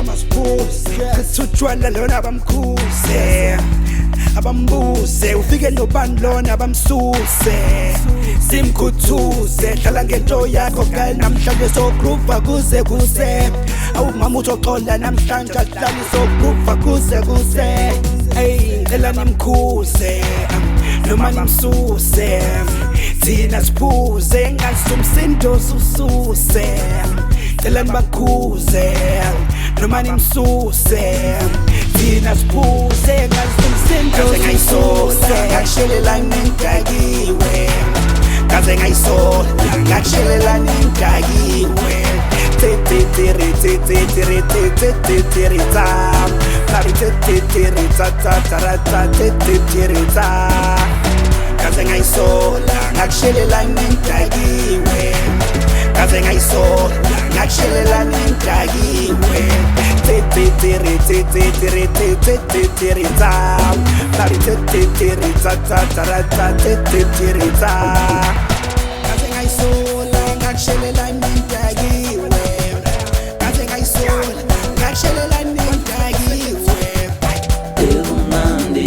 masiphuze sithi utshwala lona abamkhuze abambuze ufike nobani lona abamsuse simkhuthuze hlala ngento yakho kanye namhlanje sogroova kuze kuze awumama uzoxola namhlanje ahlali sogroova kuze kuze ey ngicela nimkhuze noma nimsuse thina siphuze ngasumsindo sususe ngicela nibakhuze noma nimsuse thina siphuze ngasumsindo sususe ngakushelela nindakiwe kaze ngayisola ngakushelela nindakiwe tiri tam Nari tiri ta tiri ta kaze ngayisola ngakushelela nindakiwe kaze ngayisola ngakushelela nindakiwe tiri tam Nari tiri ta tiri ta kaze ngayisola ngakushelela nindakiwe kaze ngayisola ngakushelela nindakiwe Umnandi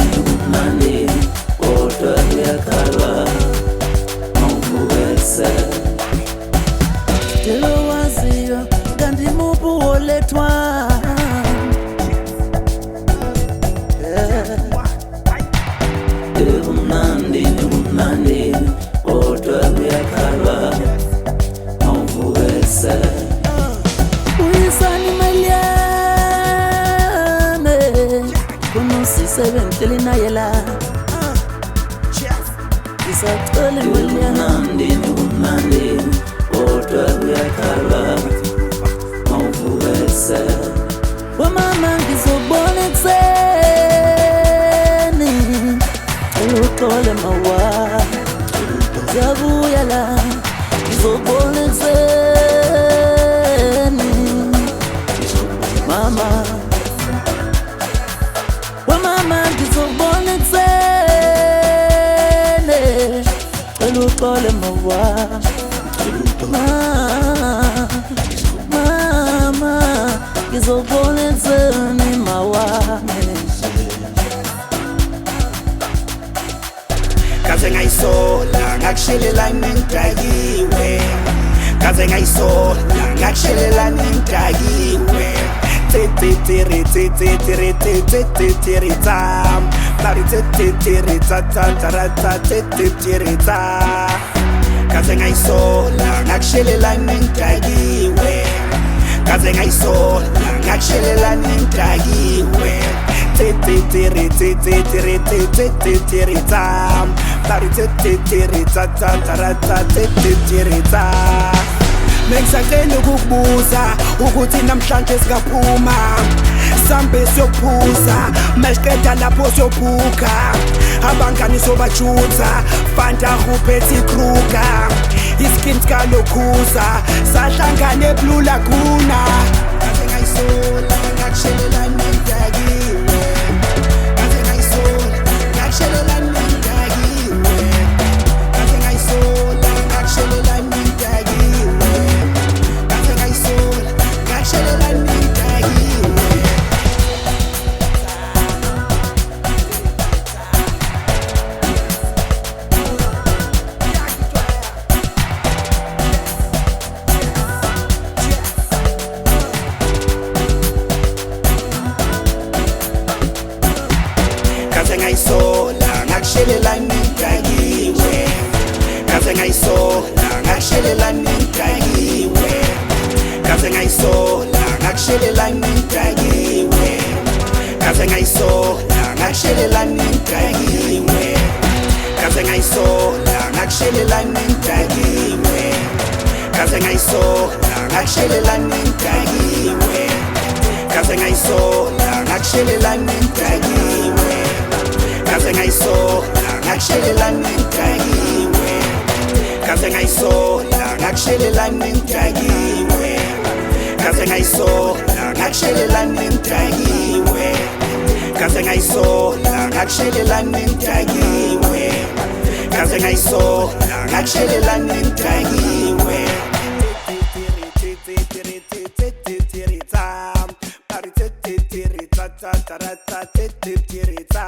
kodwa uyakhalwa mawuvuwese Dilo waziyo kanti mubu olethwa Umnandi kodwa uyakhalwa mawuvuwese Uyisani maliane Kunusisebenhleli naye la Isacela maliane Umnandi kodwa uyakhalwa mawuvuwese Wamama ngizobona ekseni Uxole mawa Zabuya la ngizobona ekseni Mama Wamama ngizobona ekseni Uxole mawa Mama ngizobona ekseni mawa kaze ngayisola ngakushelela nindakiwe kaze ngayisola ngakushelela nindakiwe tiri tam Nari tiri ta tiri ta kaze ngayisola ngakushelela nindakiwe kaze ngayisola ngakushelela nindakiwe tiri tam Nari tiri ta tiri ta Mengisacela ukukubuza ukuthi namhlanje singaphuma Sambe siyophuza masiqeda lapho siyobhuka Abangani sobajutha Fanta Rupeti Kruger Iskins kalokhuza Sahlangane eBlue Laguna Kaze ngayisola ngakushelela nindakiwe Kaze ngayisola ngakushelela nindakiwe Kaze ngayisola ngakushelela nindakiwe Kaze ngayisola ngakushelela nindakiwe Kaze ngayisola ngakushelela nindakiwe Kaze ngayisola ngakushelela nindakiwe Kaze ngayisola ngakushelela nindakiwe Kaze ngayisola ngakushelela nindakiwe Kaze ngayisola ngakushelela nindakiwe Kaze ngayisola ngakushelela nindakiwe Kaze ngayisola ngakushelela nindakiwe Kaze ngayisola ngakushelela nindakiwe Kaze ngayisola ngakushelela nindakiwe Kaze ngayisola ngakushelela nindakiwe Kaze ngayisola ngakushelela nindakiwe Kaze ngayisola ngakushelela nindakiwe taratata tititiritsa